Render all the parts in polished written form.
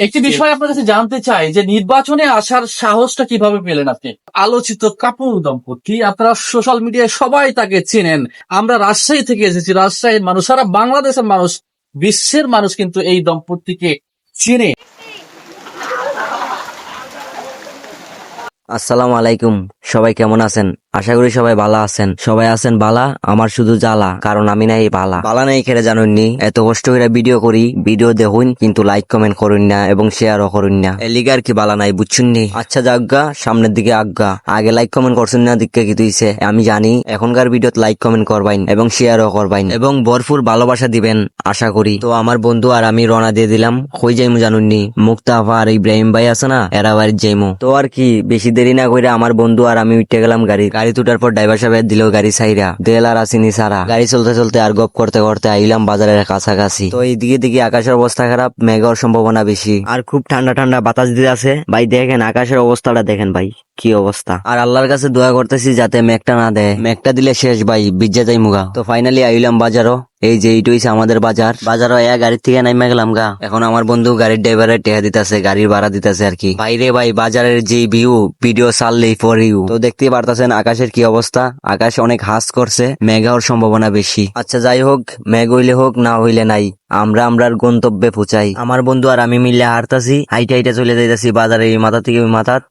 একটি বিষয় আপনার কাছে জানতে চাই যে নির্বাচনে আসার সাহসটা কিভাবে পেলেন আপনি? আলোচিত কাপুর দম্পতি, আপনারা সোশ্যাল মিডিয়ায় সবাই তাকে চেনেন। আমরা রাজশাহী থেকে এসেছি, রাজশাহীর মানুষ, সারা বাংলাদেশের মানুষ, বিশ্বের মানুষ কিন্তু এই দম্পতিকে চেনে। আসসালামু আলাইকুম, সবাই কেমন আছেন? আশা করি সবাই ভালো আছেন। সবাই আছেন বালা, আমার শুধু জ্বালা, কারণ আমি নাই বালা নাই খেলে জানুননি। এত কষ্ট করে ভিডিও করি, ভিডিও দেখুন কিন্তু লাইক কমেন্ট করুন না এবং শেয়ারও করুন না, এলিগার কি বালা নাই বুঝছুননি। আচ্ছা যাজ্ঞা, সামনের দিকে আজ্ঞা। আগে লাইক কমেন্ট করছেন না, দিকে কি তুইছে আমি জানি। এখনকার ভিডিওতে লাইক কমেন্ট করবাইন এবং শেয়ারও করবাইন এবং ভরপুর ভালোবাসা দিবেন আশা করি। তো আমার বন্ধু আর আমি রওনা দিয়ে দিলাম। কই যাইমু জানুননি? মুক্তাফা আর ইব্রাহিম ভাই আছে না, এরা বাড়ির যাইমু। তো আর কি বেশি দেরি না কইরা আমার বন্ধু আর আমি উঠে গেলাম গাড়ি তুটার পর ড্রাইভার সাহেব দিল গাড়ি সাইরা দেল আর আসিনি সারা। গাড়ি চলতে চলতে আর গপ করতে করতে আইলাম বাজারের কাছাকাছি। তো এইদিকে দিকে আকাশের অবস্থা খারাপ, মেঘের সম্ভাবনা বেশি আর খুব ঠান্ডা ঠান্ডা বাতাস দিতে আছে। ভাই দেখেন আকাশের অবস্থাটা দেখেন ভাই, কি অবস্থা। আর আল্লাহর কাছে দোয়া করতেছি যাতে মেঘটা না দেয়, মেঘটা দিলে শেষ ভাই, বিজ্জা যাই মুগা। তো ফাইনালি আইলাম বাজারও। এই যে এইটা হইছে আমাদের বাজারও গাড়ির থেকে নাইমা গেলাম গা। এখন আমার বন্ধু গাড়ির ড্রাইভারের টেহা দিতেছে, গাড়ির ভাড়া দিতেছে আর কি। বাইরে ভাই বাজারের যে ভিডিও ছাড়লেই ফর ইউ। তো দেখতেই পারতেছেন আকাশের কি অবস্থা, আকাশ অনেক হাস করছে, মেঘ হওয়ার সম্ভাবনা বেশি। আচ্ছা যাই হোক, মেঘ হইলে হোক না হইলে নাই, আমরা আমরার গন্তব্যে পৌঁছাই। আমার বন্ধু আর আমি মিলে হারতাছি, হাইটে হাইটে চলে যাইতাছি বাজারে, এই মাথা থেকে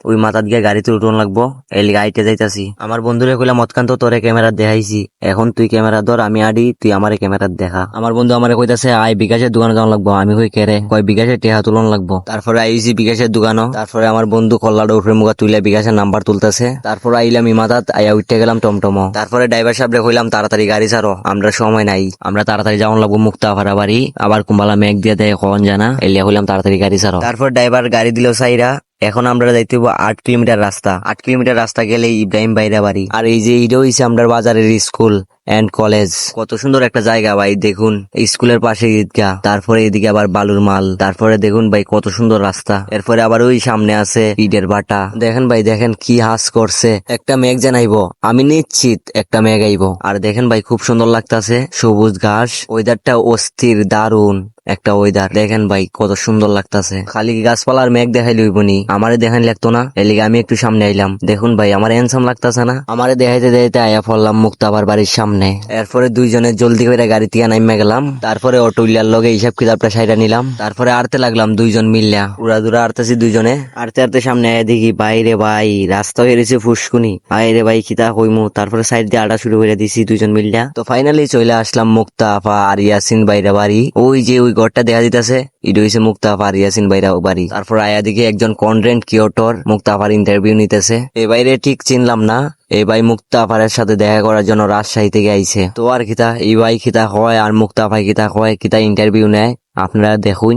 ওই মাথাত গিয়ে গাড়িতে উঠন লাগবো, এই লিগে হাইটে যাইতাছি। আমার বন্ধুরে কইলাম মতকান্ত তোরে ক্যামেরা দেখাইছি, এখন তুই ক্যামেরা ধর, আমি আডি, তুই আমারে ক্যামেরা দেখা। আমার বন্ধু আমারে কইতাছে আয় বিকাশের দোকানে যাওয়া লাগবো। আমি কই কেরে? কয় বিকাশের টেহা তুলন লাগবো। তারপরে আইছি বিকাশের দোকানও। তারপরে আমার বন্ধু কল্লাটা উপরে মুখা তুইলে বিকাশের নাম্বার তুলতেছে। তারপর আইলাম ইমাদাত, আয়া উঠতে গেলাম টমটমো। তারপরে ড্রাইভার সাহেবরে কইলাম তাড়াতাড়ি গাড়ি ছাড়ো, আমরা সময় নাই, আমরা তাড়াতাড়ি যাওয়ান লাগবো মুক্তাফারা বাড়ি। আবার কুম্বালা মেঘ দিয়ে দেয় কখন জানা, এলিয়া কইলাম তাড়াতাড়ি গাড়ি ছাড়ো। তারপর ড্রাইভার গাড়ি দিল সাইরা। এখন আমরা যাইতে হবো 8 কিলোমিটার রাস্তা। 8 কিলোমিটার রাস্তা গেলে ইব্রাহিম ভাইরা বাড়ি। আর এই যে এইটা হইছে আমরা বাজারের স্কুল এন্ড কলেজ। কত সুন্দর একটা জায়গা ভাই, দেখুন স্কুলের পাশে ঈদগাহ, তারপরে এদিকে আবার বালুর মাল, তারপরে দেখুন ভাই কত সুন্দর রাস্তা। এরপরে আবার ওই সামনে আছে ইটের বাটা। দেখেন ভাই দেখেন কি হাস করছে। একটা মেঘ জানাইবো, আমি নিশ্চিত একটা মেঘ আইবো। আর দেখেন ভাই খুব সুন্দর লাগতাছে, সবুজ ঘাস, ওয়েদারটা অস্থির দারুন একটা ওয়েদার। দেখেন ভাই কত সুন্দর লাগতাছে। খালি গাছপালার মেঘ দেখাই লইবনি, আমারে দেখান লাগতো না, এলিগে আমি একটু সামনে আইলাম। দেখুন ভাই আমার হ্যান্ডসাম লাগতাছে না? আমারে দেখাইতে দেখাইতে আয়া পড়লাম মুক্তাবার বাড়ির সামনে। এরপরে দুইজনে জলদি করে গাড়ি থেকে নাইমা গেলাম। তারপরে অটোইলার লগে হিসাব কিতাবটা সাইডা নিলাম। তারপরে আরতে লাগলাম দুইজন মিললা, উড়া আরতেছি দুইজনে। আরতে আরতে সামনে আয়া দেখি বাইরে ভাই রাস্তা হয়ে রয়েছে ফুসকুনি। আইরে ভাই খিতা কইমু। তারপরে সাইড দিয়ে আটা শুরু করে দিছি দুইজন মিললা। তো ফাইনালি চলে আসলাম মুক্তাফা আর ইয়াসিন বাইরা বাড়ি। ওই যে ওই ঘরটা দেখা দিতেছে, এটা হইছে মুক্তাফা আর ইয়াসিন বাইরা বাড়ি। তারপর আয়া দিকে একজন কন্টেন্ট ক্রিয়েটর মুক্তাফার ইন্টারভিউ নিতেছে। এ বাইরে ঠিক চিনলাম না, এই ভাই মুক্তাফারের সাথে দেখা করার জন্য রাজশাহী থেকে আইছে। তো আর কিতা এই ভাই কিতা হয় আর মুক্তাফাই কিতা হয়, কিতা ইন্টারভিউ নেয় আপনারা দেখুন।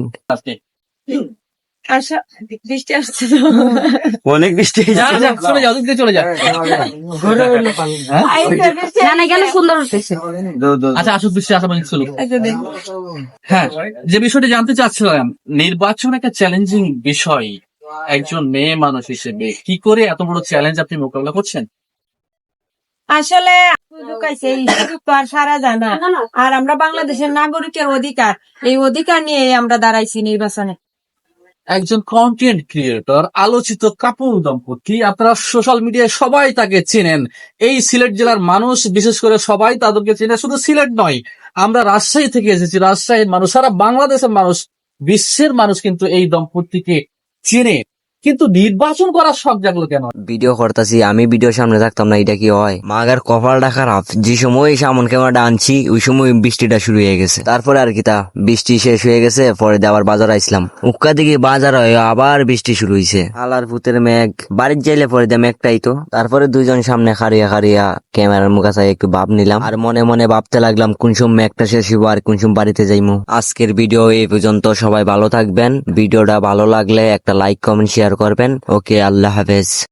আচ্ছা বৃষ্টি আসছে তো, অনেক বৃষ্টি চলে যাও, চলে যাও। না না গেলে সুন্দর হতেছে। আচ্ছা আসুক বৃষ্টি আসা মানে চলুক। হ্যাঁ, যে বিষয়টি জানতে চাচ্ছিলাম, নির্বাচন একটা চ্যালেঞ্জিং বিষয়। একজন মেয়ে মানুষ হিসেবে কি করে এত বড় চ্যালেঞ্জ আপনি মোকাবিলা করছেন? আসলে সুযোগ আছে, এই সুযোগ তো আর সারা যায় না। আর আমরা বাংলাদেশের নাগরিকের অধিকার, এই অধিকার নিয়ে আমরা দাঁড়াইছি নির্বাচনে। একজন কন্টেন্ট ক্রিয়েটর, আলোচিত কাপুর দম্পতি, আপনারা সোশ্যাল মিডিয়ায় সবাই তাকে চেনেন। এই সিলেট জেলার মানুষ বিশেষ করে সবাই তাদেরকে চেনে, শুধু সিলেট নয়, আমরা রাজশাহী থেকে এসেছি, রাজশাহীর মানুষ, সারা বাংলাদেশের মানুষ, বিশ্বের মানুষ কিন্তু এই দম্পতিকে চেনে। কিন্তু নির্বাচন করার শখ জাগলো কেন? ভিডিও করতেছি আমি, ভিডিও সামনে থাকতাম না, এটা কি হয়? মাগার কপালটা খারাপ, যে সময় সামন ক্যামেরাটা আনছি ওই সময় বৃষ্টিটা শুরু হয়ে গেছে। তারপরে আর কি তা বৃষ্টি শেষ হয়ে গেছে, পরে আবার বাজার আইসলাম। উক্কা দিকে বাজার হয় আবার বৃষ্টি শুরু হয়েছে। আলার ভূতের মেঘ, বাড়ির যাইলে পরে দে মেঘটাই তো। তারপরে দুইজন সামনে খারিয়া ক্যামেরার মুখা চাই একটু ভাব নিলাম। আর মনে মনে ভাবতে লাগলাম কোন সময় মেঘটা শেষ হইব আর কোন সময় বাড়িতে যাইমু। আজকের ভিডিও এই পর্যন্ত, সবাই ভালো থাকবেন। ভিডিওটা ভালো লাগলে একটা লাইক কমেন্ট শেয়ার করবেন। ওকে, আল্লাহ হাফেজ।